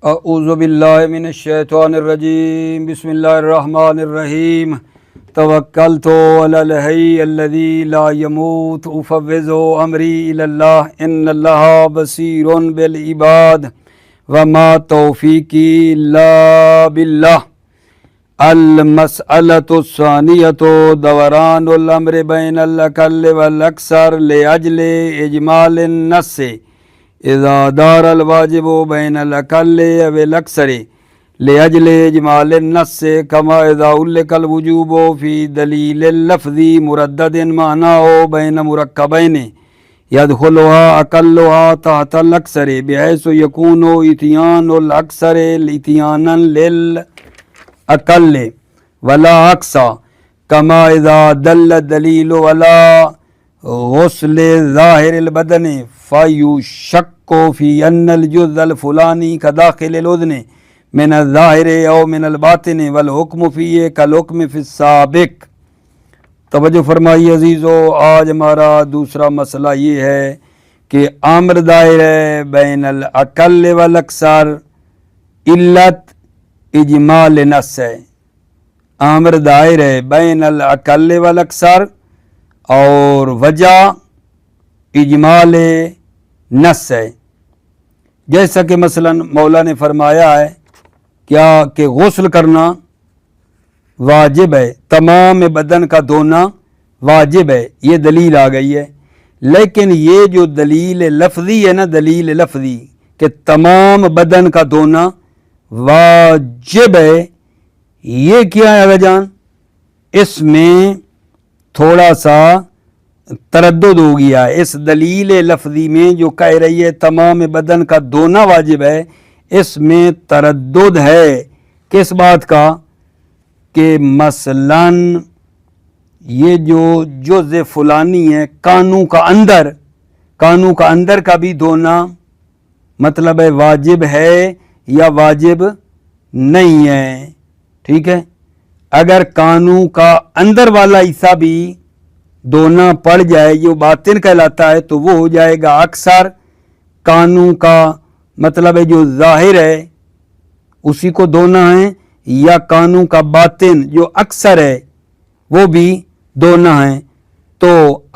اعوذ باللہ من الشیطان الرجیم بسم اللہ الرحمن الرحیم توکلت علی الحی الذی لا یموت افوض امری الی اللہ ان اللہ بصیر بالعباد وما توفیقی الا باللہ المسألۃ الثانیۃ دوران الامر بین الاقل والاکثر لاجل اجمال النص اذا دار الواجب بین الاقل والاکثر لاجل اجمال النص کما اذا علق الوجوب فی دلیل اللفظ مردد معناه بین مرکبین يدخلها اقلها تحت الاکثر بحيث يكون اتيان الاکثر اتيانا للاقل ولا عكس كما اذا دل الدلیل ولا غسل ظاہر البدن فیشک فی ان الجزء الفلانی کداخل الاذن من الظاہر او من الباطن والحکم فیہ کالحکم فی السابق۔ توجہ فرمائیے عزیزو، آج ہمارا دوسرا مسئلہ یہ ہے کہ امر دائر ہے بین الاقل والاکثر، علت اجمال نص ہے۔ امر دائر ہے بین الاقل والاکثر اور وجہ اجمال نص ہے۔ جیسا کہ مثلا مولا نے فرمایا ہے کیا کہ غسل کرنا واجب ہے، تمام بدن کا دھونا واجب ہے، یہ دلیل آ گئی ہے۔ لیکن یہ جو دلیل لفظی ہے نا، دلیل لفظی کہ تمام بدن کا دھونا واجب ہے، یہ کیا ہے جان؟ اس میں تھوڑا سا تردد ہو گیا ہے۔ اس دلیل لفظی میں جو کہہ رہی ہے تمام بدن کا دھونا واجب ہے، اس میں تردد ہے۔ کس بات کا؟ کہ مثلا یہ جو جزء فلانی ہے کانوں کا اندر کا بھی دھونا مطلب ہے واجب ہے یا واجب نہیں ہے، ٹھیک ہے؟ اگر کانوں کا اندر والا حصہ بھی دھونا پڑ جائے، یہ باطن کہلاتا ہے، تو وہ ہو جائے گا اکثر۔ کانوں کا مطلب ہے جو ظاہر ہے اسی کو دھونا ہے، یا کانوں کا باطن جو اکثر ہے وہ بھی دھونا ہے۔ تو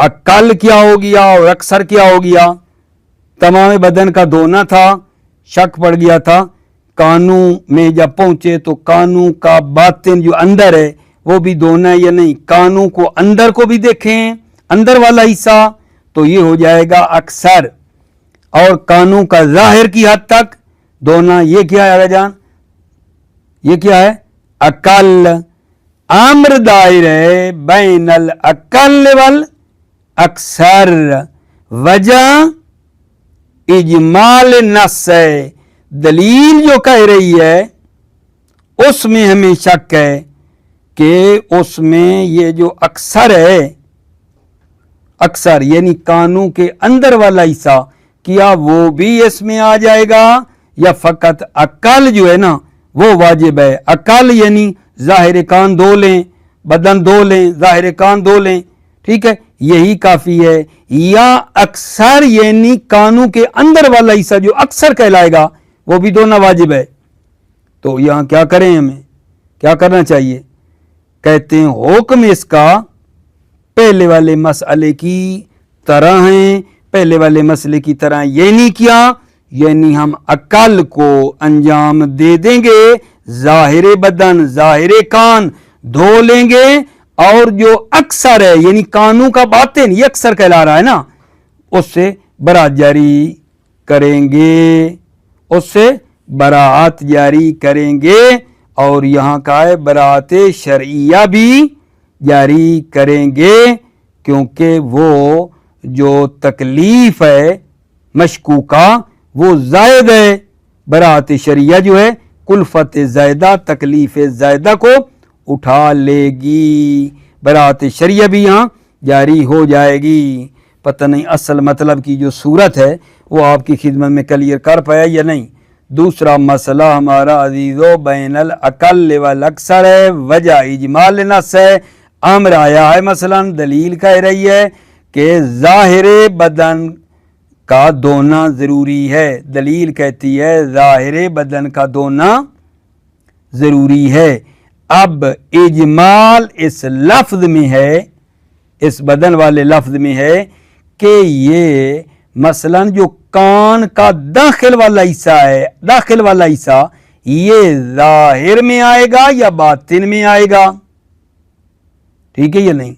اقل کیا ہو گیا اور اکثر کیا ہو گیا؟ تمام بدن کا دھونا تھا، شک پڑ گیا تھا، کانوں میں جب پہنچے تو کانوں کا باطن جو اندر ہے وہ بھی دھونا ہے یا نہیں، کانوں کو اندر کو بھی دیکھیں، اندر والا حصہ، تو یہ ہو جائے گا اکثر۔ اور کانوں کا ظاہر کی حد تک دھونا، یہ کیا ہے جان؟ یہ کیا ہے؟ اقل۔ امر دائر ہے بین الاقل والاکثر، وجہ اجمال نص ہے۔ دلیل جو کہہ رہی ہے اس میں ہمیں شک ہے کہ اس میں یہ جو اکثر ہے، اکثر یعنی کانوں کے اندر والا حصہ، کیا وہ بھی اس میں آ جائے گا یا فقط اقل جو ہے نا وہ واجب ہے؟ اقل یعنی ظاہر کان دھو لیں، بدن دھو لیں، ظاہر کان دھو لیں، ٹھیک ہے، یہی کافی ہے، یا اکثر یعنی کانوں کے اندر والا حصہ جو اکثر کہلائے گا وہ بھی دھونا واجب ہے۔ تو یہاں کیا کریں، ہمیں کیا کرنا چاہیے؟ کہتے ہیں حکم اس کا پہلے والے مسئلے کی طرح ہیں، پہلے والے مسئلے کی طرح یعنی کیا؟ یعنی ہم اقل کو انجام دے دیں گے، ظاہر بدن ظاہر کان دھو لیں گے، اور جو اکثر ہے یعنی کانوں کا باطن یہ اکثر کہلا رہا ہے نا، اس سے برات جاری کریں گے، اس سے براعت جاری کریں گے، اور یہاں کا ہے براعت شرعیہ بھی جاری کریں گے، کیونکہ وہ جو تکلیف ہے مشکوکہ وہ زائد ہے۔ براعت شرعیہ جو ہے کلفت زائدہ، تکلیف زائدہ کو اٹھا لے گی، براعت شرعیہ بھی یہاں جاری ہو جائے گی۔ پتہ نہیں اصل مطلب کی جو صورت ہے وہ آپ کی خدمت میں کلیئر کر پایا یا نہیں۔ دوسرا مسئلہ ہمارا عزیزو بین الاقل والاکثر ہے، وجہ اجمال نص ہے۔ امر آیا ہے مثلا دلیل کہہ رہی ہے کہ ظاہر بدن کا دھونا ضروری ہے. دلیل کہتی ہے ظاہر بدن کا دھونا ضروری ہے. اب اجمال اس لفظ میں ہے, اس بدن والے لفظ میں ہے کہ یہ مثلا جو کان کا داخل والا حصہ ہے, داخل والا حصہ یہ ظاہر میں آئے گا یا باطن میں آئے گا, ٹھیک ہے یا نہیں.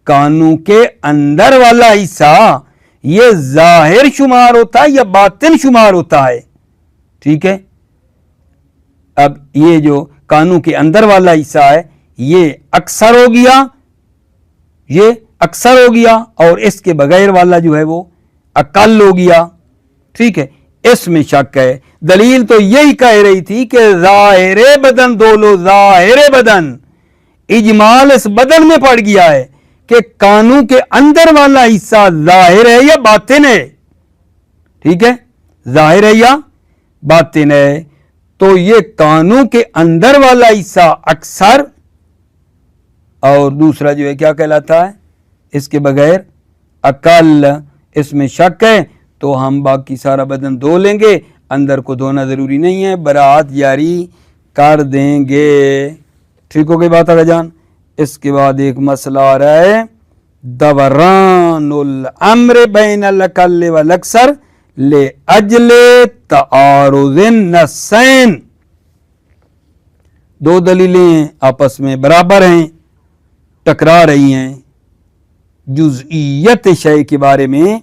کانوں کے اندر والا حصہ یہ ظاہر شمار ہوتا ہے یا باطن شمار ہوتا ہے, ٹھیک ہے. اب یہ جو کانوں کے اندر والا حصہ ہے یہ اکثر ہو گیا, یہ اکثر ہو گیا, اور اس کے بغیر والا جو ہے وہ اقل ہو گیا, ٹھیک ہے. اس میں شک ہے. دلیل تو یہی کہہ رہی تھی کہ ظاہر بدن دھو لو, ظاہر بدن. اجمال اس بدن میں پڑ گیا ہے کہ کانوں کے اندر والا حصہ ظاہر ہے یا باطن ہے, ٹھیک ہے, ظاہر ہے یا باطن ہے. تو یہ کانوں کے اندر والا حصہ اکثر, اور دوسرا جو ہے کیا کہلاتا ہے, اس کے بغیر اقل. اس میں شک ہے تو ہم باقی سارا بدن دھو لیں گے, اندر کو دھونا ضروری نہیں ہے, براعت جاری کر دیں گے. ٹھیک ہو گئی بات آگے جان. اس کے بعد ایک مسئلہ آ رہا ہے دوران الامر بین الاقل والاکثر لاجل تعارض النصین. دو دلیلیں آپس میں برابر ہیں, ٹکرا رہی ہیں جزئیت شے کے بارے میں.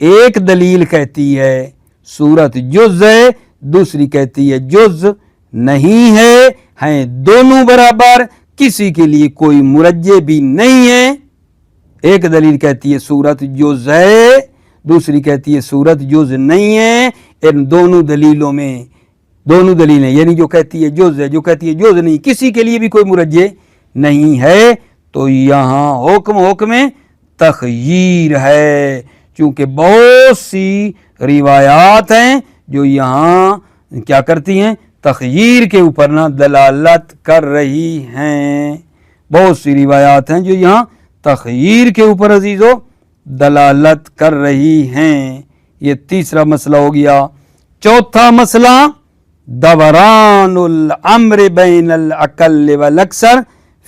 ایک دلیل کہتی ہے صورت جز ہے, دوسری کہتی ہے جز نہیں ہے, ہیں دونوں برابر, کسی کے لیے کوئی مرجح بھی نہیں ہے. ایک دلیل کہتی ہے صورت جز ہے, دوسری کہتی ہے صورت جز نہیں ہے. ان دونوں دلیلوں میں, دونوں دلیلیں یعنی جو کہتی ہے جز ہے, جو کہتی ہے جز نہیں, کسی کے لیے بھی کوئی مرجح نہیں ہے. تو یہاں حکم تخییر ہے, چونکہ بہت سی روایات ہیں جو یہاں کیا کرتی ہیں, تخییر کے اوپر نہ دلالت کر رہی ہیں. بہت سی روایات ہیں جو یہاں تخییر کے اوپر عزیزو دلالت کر رہی ہیں. یہ تیسرا مسئلہ ہو گیا. چوتھا مسئلہ دوران الامر بین الاقل والاکثر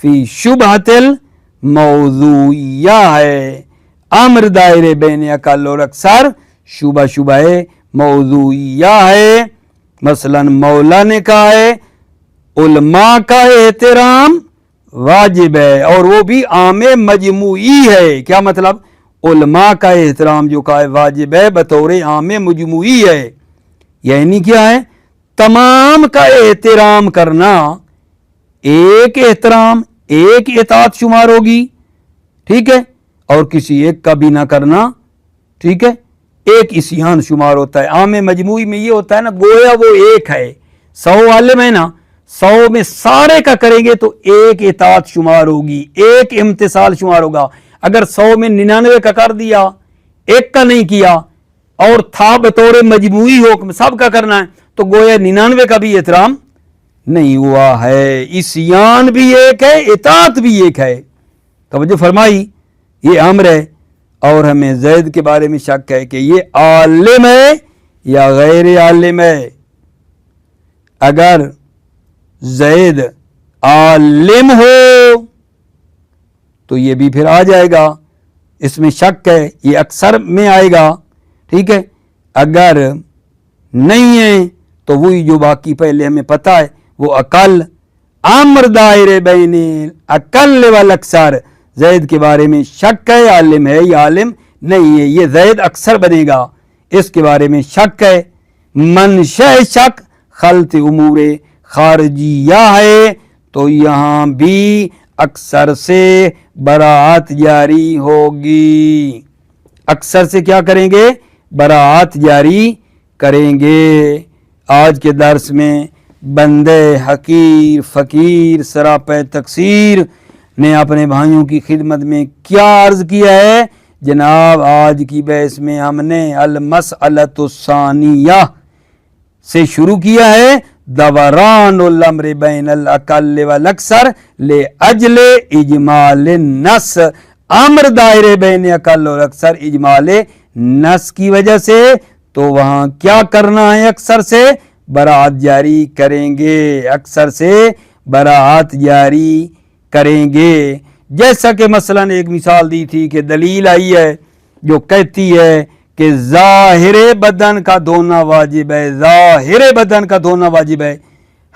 فی شبہۃ الموضوعیہ ہے. امر دائرے بین اقل اور اکثر شبہ موضوعیہ ہے. مثلا مولا نے کہا ہے علماء کا احترام واجب ہے, اور وہ بھی عام مجموعی ہے. کیا مطلب؟ علماء کا احترام جو کہا ہے واجب ہے بطور عام مجموعی ہے, یعنی کیا ہے, تمام کا احترام کرنا ایک احترام, ایک اطاعت شمار ہوگی, ٹھیک ہے, اور کسی ایک کا بھی نہ کرنا, ٹھیک ہے, ایک عصیان شمار ہوتا ہے. عام مجموعی میں یہ ہوتا ہے نا, گویا وہ ایک ہے, 100 عالم ہے نا, 100 میں سارے کا کریں گے تو ایک اطاعت شمار ہوگی, ایک امتثال شمار ہوگا. اگر 100 میں 99 کا کر دیا, ایک کا نہیں کیا, اور تھا بطور مجموعی حکم سب کا کرنا ہے, تو گویا 99 کا بھی احترام نہیں ہوا ہے. عصیان بھی ایک ہے, اطاعت بھی ایک ہے. توجہ فرمائی, یہ امر ہے. اور ہمیں زید کے بارے میں شک ہے کہ یہ عالم ہے یا غیر عالم ہے. اگر زید عالم ہو تو یہ بھی پھر آ جائے گا, اس میں شک ہے, یہ اکثر میں آئے گا, ٹھیک ہے. اگر نہیں ہے تو وہی جو باقی پہلے ہمیں پتا ہے وہ اقل. امر دائرے بین اقل والاکثر, زید کے بارے میں شک ہے, عالم ہے یا عالم نہیں ہے, یہ زید اکثر بنے گا, اس کے بارے میں شک ہے. منشأ شک خلط امور خارجیہ ہے, تو یہاں بھی اکثر سے براعت جاری ہوگی. اکثر سے کیا کریں گے؟ براعت جاری کریں گے. آج کے درس میں بندے حقیر فقیر سراپے تقصیر نے اپنے بھائیوں کی خدمت میں کیا عرض کیا ہے جناب. آج کی بحث میں ہم نے المسئلۃ الثانیہ سے شروع کیا ہے, دوران الامر بین الاقل والاکثر لاجل اجمال النص. امر دائرے بین اقل اور اکثر اجمال نس کی وجہ سے تو وہاں کیا کرنا ہے؟ اکثر سے براعت جاری کریں گے، اکثر سے براعت جاری کریں گے۔ جیسا کہ مثلا ایک مثال دی تھی کہ دلیل آئی ہے جو کہتی ہے کہ ظاہر بدن کا دھونا واجب ہے، ظاہر بدن کا دھونا واجب ہے۔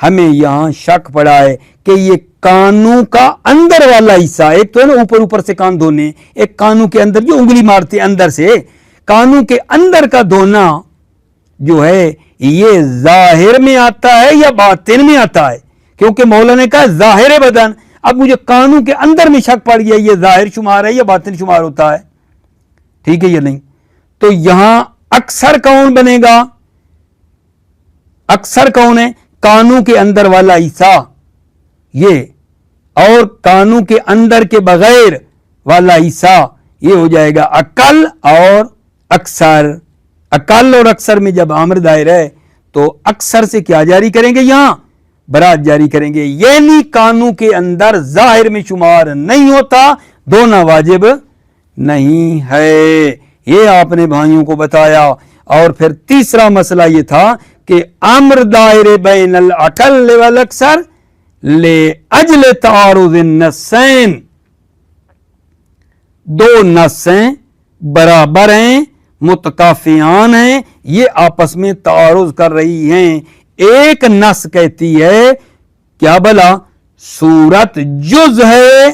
ہمیں یہاں شک پڑا ہے کہ یہ کانوں کا اندر والا حصہ، ایک تو ہے نا اوپر سے کان دھونے، ایک کانوں کے اندر جو انگلی مارتے اندر سے، کانوں کے اندر کا دھونا جو ہے یہ ظاہر میں آتا ہے یا باطن میں آتا ہے؟ کیونکہ مولا نے کہا ظاہر بدن، اب مجھے کانوں کے اندر میں شک پڑ گیا یہ ظاہر شمار ہے یا باطن شمار ہوتا ہے، ٹھیک ہے یا نہیں؟ تو یہاں اکثر کون بنے گا؟ اکثر کون ہے؟ کانوں کے اندر والا حصہ یہ، اور کانوں کے اندر کے بغیر والا حصہ یہ ہو جائے گا اقل اور اکثر۔ اقل اور اکثر میں جب امر دائر ہے تو اکثر سے کیا جاری کریں گے؟ یہاں برات جاری کریں گے، یعنی کانوں کے اندر ظاہر میں شمار نہیں ہوتا، دھونا واجب نہیں ہے۔ یہ آپ نے بھائیوں کو بتایا۔ اور پھر تیسرا مسئلہ یہ تھا کہ امر دائر بین الاقل والاکثر لأجل تعارض النصین، دو نصیں برابر ہیں، متکافیان ہیں، یہ آپس میں تعارض کر رہی ہیں۔ ایک نص کہتی ہے کیا بلا صورت جز ہے،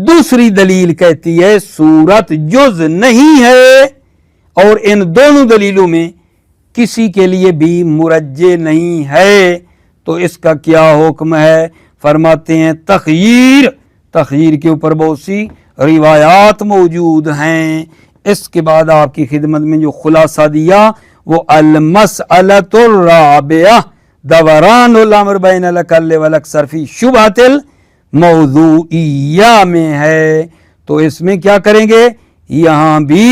دوسری دلیل کہتی ہے صورت جز نہیں ہے، اور ان دونوں دلیلوں میں کسی کے لیے بھی مرجح نہیں ہے، تو اس کا کیا حکم ہے؟ فرماتے ہیں تخییر۔ تخییر کے اوپر بہت سی روایات موجود ہیں۔ اس کے بعد آپ کی خدمت میں جو خلاصہ دیا وہ المسألۃ الرابعہ دوران الامر بین الاقل والاکثر فی شبہۃ الموضوعیہ میں ہے۔ تو اس میں کیا کریں گے؟ یہاں بھی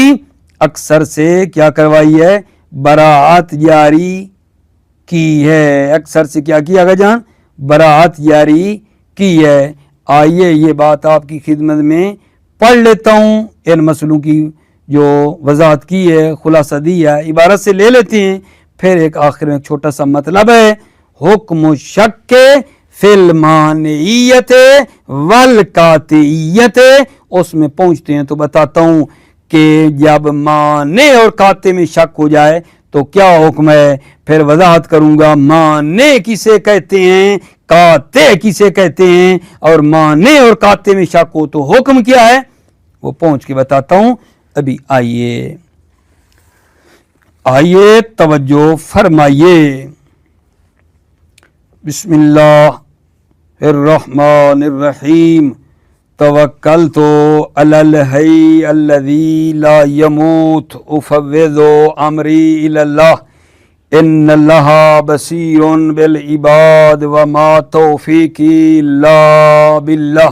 اکثر سے کیا کروائی ہے؟ براعت جاری کی ہے۔ اکثر سے کیا کیا گا جان؟ براعت جاری کی ہے۔ آئیے یہ بات آپ کی خدمت میں پڑھ لیتا ہوں، ان مسئلوں کی جو وضاحت کی ہے، خلاصہ دی ہے، عبارت سے لے لیتے ہیں، پھر ایک آخر میں ایک چھوٹا سا مطلب ہے۔ حکم شک فی المانعیت والقاطعیت، اس میں پہنچتے ہیں تو بتاتا ہوں کہ جب مانع اور قاطع میں شک ہو جائے تو کیا حکم ہے، پھر وضاحت کروں گا مانع کسے کہتے ہیں، قاطع کسے کہتے ہیں، اور مانع اور قاطع میں شک ہو تو حکم کیا ہے، وہ پہنچ کے بتاتا ہوں۔ ابھی آئیے توجہ فرمائیے۔ بسم اللہ الرحمن الرحیم۔ توکلت علی الحی الذی لا یموت افوض امری الی اللہ ان اللہ بصیر بالعباد وما توفیقی الا باللہ۔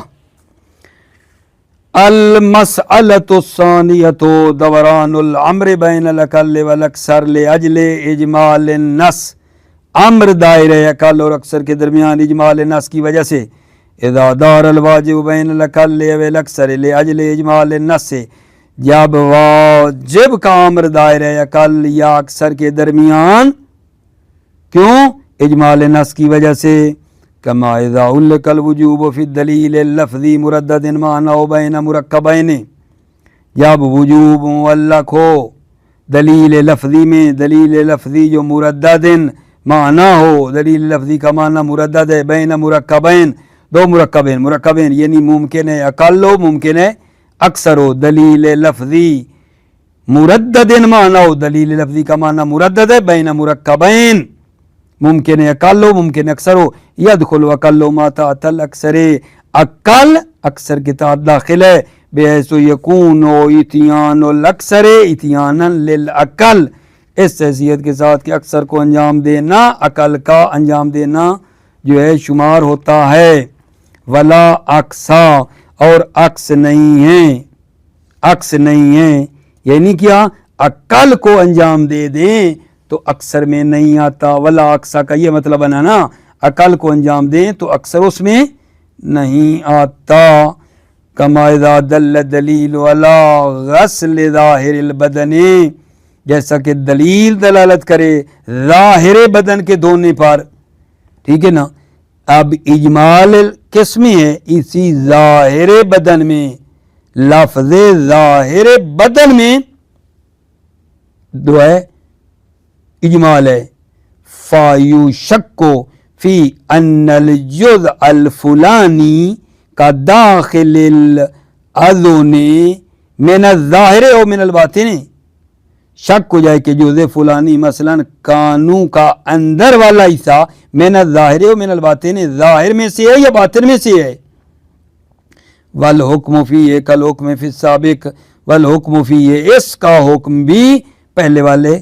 المسألۃ الثانیۃ دوران الامر بین الاقل والاکثر لاجل اجمال النص، امر دائرہ اقل اور اکثر کے درمیان اجمال نص کی وجہ سے، اذا دار الواجب بین الاقل والاکثر لاجل اجمال النص، جب واجب کا امر دائرہ اقل یا اکثر کے درمیان، کیوں؟ اجمال نص کی وجہ سے، کما اذا علق الوجوب فی الدلیل اللفظی مردد معنی بین مرکبین، جب وجوب معلق ہو دلیل لفظی میں، دلیل لفظی جو مردد معنی ہو، دلیل لفظی کا معنی مردد ہے، بین مرکبین، دو مرکبین، مرکبین یعنی ممکن ہے اقل ہو، ممکن ہے اکثر ہو، دلیل لفظی مردد معنی ہو، دلیل لفظی کا معنی مردد ہے، بین مرکبین، ممکن ہے اقل ہو، ممکن اکثر ہو، یدخل اقل ما تحت الاکثر، اقل اکثر کے تحت داخل ہے، بحیث یکون اتیان الاکثر اتیانا للاقل، اس حیثیت کے ساتھ کہ اکثر کو انجام دینا اقل کا انجام دینا جو ہے شمار ہوتا ہے۔ ولا اقصا، اور عکس نہیں ہے، عکس نہیں ہے، یعنی کیا؟ اقل کو انجام دے دیں تو اکثر میں نہیں آتا، ولا اقصا کا یہ مطلب بنا نا، اقل کو انجام دیں تو اکثر اس میں نہیں آتا۔ کما اذا دل دلیل علی غسل ظاہر البدن، جیسا کہ دلیل دلالت کرے ظاہر بدن کے دھونے پر، ٹھیک ہے نا. اب اجمال کس میں ہے؟ اسی ظاہر بدن میں، لفظ ظاہر بدن میں جو ہے اجمال ہے. فَيُشَكُّ فِي أَنَّ الْجُزْءَ الْفُلَانِي كَدَاخِلِ الْأَذُنِ مِنَ الظَّاهِرِ أَوْ مِنَ الْبَاطِنِ، شک ہو جائے کہ جزء فلانی مثلا کانوں کا اندر والا حصہ من الظاہر و من الباطن، ظاہر میں سے ہے یا باطن میں سے ہے. والحکم فیہ کالحکم فی السابق، والحکم فیہ، اس کا حکم بھی پہلے والے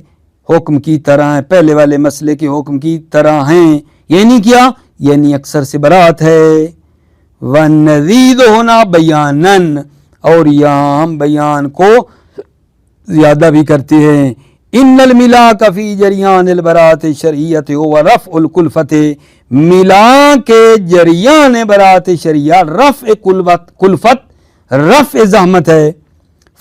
حکم کی طرح ہے، پہلے والے مسئلے کے حکم کی طرح ہیں. یعنی کیا؟ یعنی اکثر سے برات ہے. وَنَزِيدُ ہونا بیانن، اور یہاں ہم بیان کو زیادہ بھی کرتے ہیں. ان الملاک فی جریان البراۃ شرعیت و رفع الکلفت، ملا کے جریان برات شریعہ رفع کلفت، رفع زحمت ہے.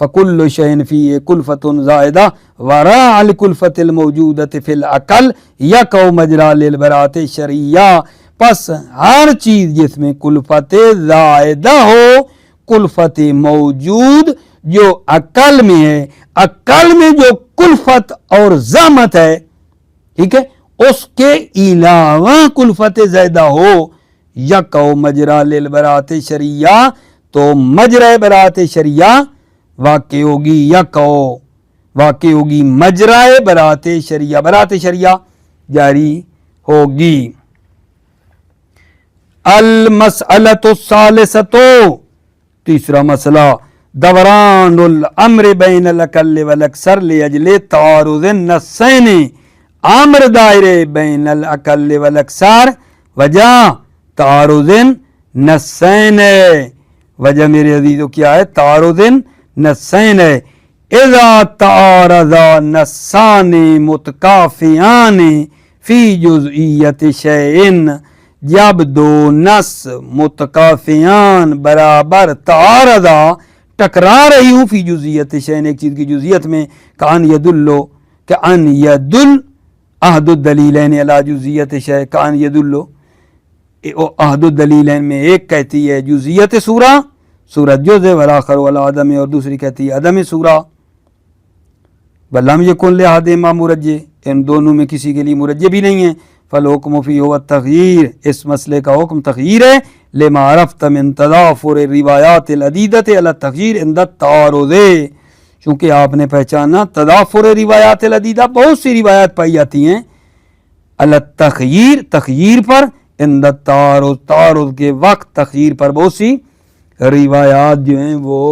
فکل شیء فیہ کلفت زائدہ وراء الکلفت الموجودۃ فی العقل یقع مجرا للبراۃ شرعیہ، پس ہر چیز جس میں کلفت زائدہ ہو، کلفت موجود جو عقل میں ہے، عقل میں جو کلفت اور زحمت ہے، ٹھیک ہے، اس کے علاوہ کلفت زیادہ ہو، یقع مجرا للبراۃ شرعیہ، تو مجرا برات شرعیہ واقع ہوگی، یقع واقع ہوگی مجرا برات شرعیہ، برات شرعیہ جاری ہوگی. المسألۃ الثالثۃ، تیسرا مسئلہ، دوران الامر بین الاقل والاکثر لاجل تعارض النصین، امر دائرے بین الاقل والاکثر وجہ تعارض النصین، وجہ میرے عزیزو کیا ہے؟ تعارض النصین ہے. اذا تعارض نصان متکافیان فی جزئیت شیء، جب دو نص متکافیان برابر تعارضا ٹکرا رہی ہوں فی جزئیت شیء، ایک چیز کی جزئیت میں، کان یدلو، کہ ان یدل احد الدلیلین علی جزئیت شیء، کان یدلو، احد الدلیلین میں ایک کہتی ہے جزئیت سورہ، صورت جزء، والآخر والا عدم، اور دوسری کہتی ہے عدم سورہ. ولم یکن لأحدہما مرجع، ان دونوں میں کسی کے لیے مرجع بھی نہیں ہے. فالحکم فیہ هو التغییر، اس مسئلے کا حکم تغییر ہے. لما عرفت من تضافر الروایات العدیدۃ علی التغییر عند التعارض، چونکہ آپ نے پہچانا تضافر روایات العدیدہ، بہت سی روایات پائی جاتی ہیں علی التغییر، تغییر پر، عند التعارض، تعارض کے وقت تغییر پر بہت سی روایات جو ہیں وہ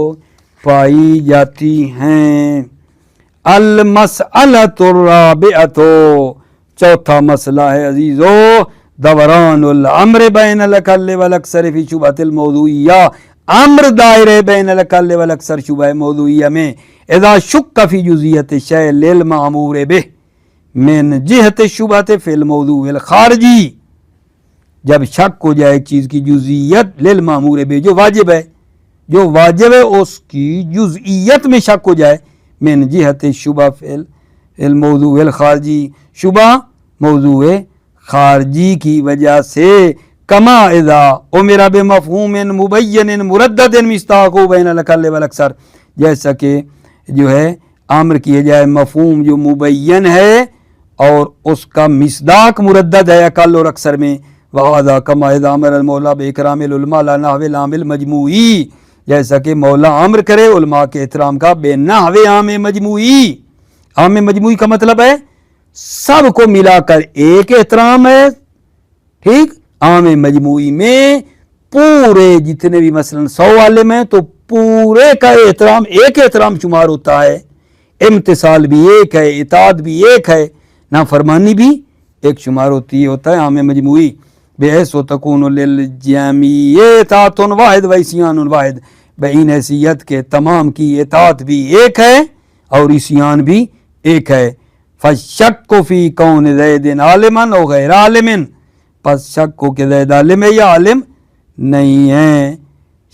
پائی جاتی ہیں. المسألۃ الرابعۃ، چوتھا مسئلہ ہے عزیزو، دوران الامر بین الاقل والاکثر فی شبہۃ الموضوعیہ، امر دائرے بین الاقل والاکثر شبہ موضوعیہ میں، اذا شک فی جزئیت الشیء للمأمور بہ من جہت شبہۃ فی الموضوع الخارجی، جب شک ہو جائے ایک چیز کی جزئیت للمأمور بہ، جو واجب ہے، جو واجب ہے اس کی جزئیت میں شک ہو جائے، من جہت شبہ فی الموضوع الخارجی، شبہ موضوع خارجی کی وجہ سے، کما اذا امر بمفہوم مبین مردد مصداقہ بین الاقل والاکثر، جیسا کہ جو ہے امر کیا جائے مفہوم جو مبین ہے اور اس کا مصداق مردد ہے اقل اور اکثر میں. وہذا کما اذا امر المولا باکرام العلماء لا نحو العام المجموعی، جیسا کہ مولا امر کرے علماء کے احترام کا بے نحو عام مجموعی. عام مجموعی کا مطلب ہے سب کو ملا کر ایک احترام ہے، ٹھیک. عام مجموعی میں پورے جتنے بھی مثلا 100 عالم ہیں تو پورے کا احترام ایک احترام شمار ہوتا ہے، امتثال بھی ایک ہے، اطاعت بھی ایک ہے، نافرمانی بھی ایک شمار ہوتا ہے عام مجموعی. بحیث و تکون للجمیع اطاعت واحد و عصیان واحد، بہین حیثیت کے تمام کی اطاعت بھی ایک ہے اور عصیان بھی ایک ہے. فالشک فی کون زید عالما او غیر عالم، پس شک کو کہ زید عالم ہے یا عالم نہیں ہے.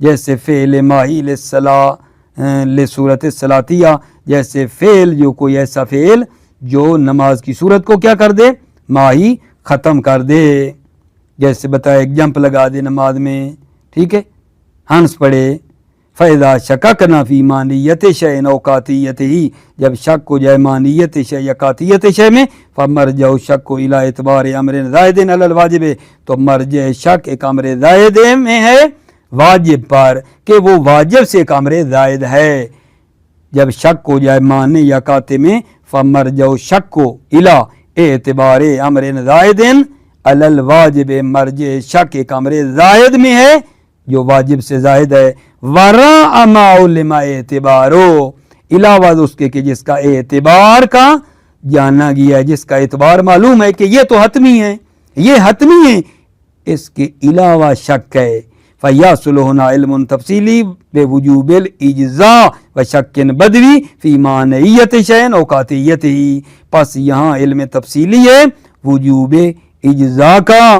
جیسے فعل ماہی لصورت الصلاتیہ، جیسے فعل جو کوئی ایسا فعل جو نماز کی صورت کو کیا کر دے، ماہی ختم کر دے. جیسے بتایا ایک جمپ لگا دے نماز میں، ٹھیک ہے، ہنس پڑے. فیضا شککنا فی مانیت شے او قاطعیت ہی، جب شک ہو جائے مانیت شے یا قاطعیت شے میں، فمرجع شک کو الی اعتبار امر زائد علی الواجب، تو مرجع شک ایک امر زائد میں ہے واجب پر، کہ وہ واجب سے ایک امر زائد ہے. جب شک ہو جائے معنی یا قاطع میں، فمرجع شک کو الی اعتبار امر زائد علی الواجب، مرجع شک ایک امر زائد میں ہے جو واجب سے زائد ہے. وراء ما علم اعتبارو، علاوہ اس کے کہ جس کا اعتبار کا جانا گیا ہے، جس کا اعتبار معلوم ہے کہ یہ تو حتمی ہے، یہ حتمی ہے، اس کے علاوہ شک ہے. فیاصل ہونا علم تفصیلی بوجوب الاجزاء و شک بدوی فی مانعیت شیء او قاطعیت ہی، پس یہاں علم تفصیلی ہے وجوب اجزاء کا،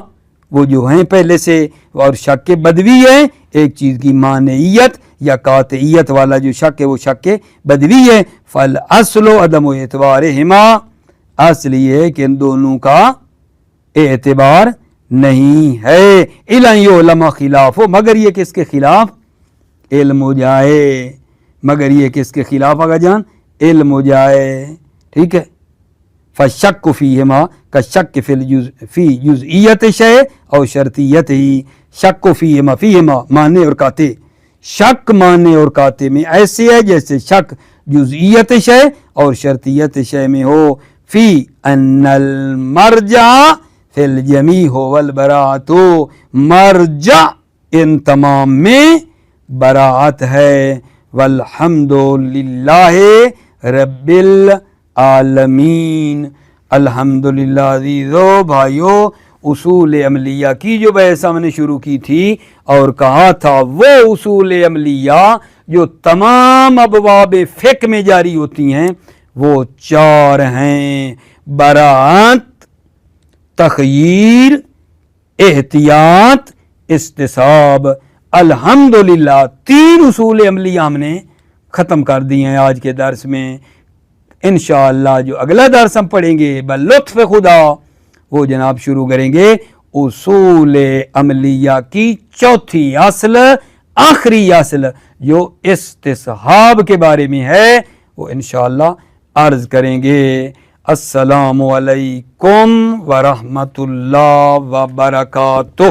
وہ جو ہیں پہلے سے، اور شک بدوی ہے ایک چیز کی مانعیت یا قاطعیت والا جو شک ہے وہ شک بدوی ہے. فالاصل عدم اعتبارہما، اصل یہ ہے کہ ان دونوں کا اعتبار نہیں ہے. الا یعلم خلاف، مگر یہ کس کے خلاف علم ہو جائے، مگر یہ کس کے خلاف آگا جان علم ہو جائے، ٹھیک ہے. فالشک فیہما کالشک فی جزئیت شیء او شرطیت ہی، شک فیہما، فیہما معنی اور قاطع، شک معنی اور قاطع میں ایسے ہے جیسے شک جزئیت شیء اور شرطیت شیء میں ہو. فی ان المرجع فی الجمیع هو البراءۃ، مرجع ان تمام میں براءت ہے. والحمد للہ رب العالمین. الحمدللہ عزیزو بھائیو، اصول عملیہ کی جو بحث ہم نے شروع کی تھی اور کہا تھا وہ اصول عملیہ جو تمام ابواب فقہ میں جاری ہوتی ہیں وہ 4 ہیں: براءت، تخییر، احتیاط، استصحاب. الحمدللہ 3 اصول عملیہ ہم نے ختم کر دی ہیں آج کے درس میں. انشاءاللہ جو اگلا درس ہم پڑھیں گے بلطف خدا، وہ جناب شروع کریں گے اصول عملیہ کی 4تھی اصل، آخری اصل جو استصحاب کے بارے میں ہے، وہ انشاءاللہ عرض کریں گے. السلام علیکم ورحمۃ اللہ وبرکاتہ.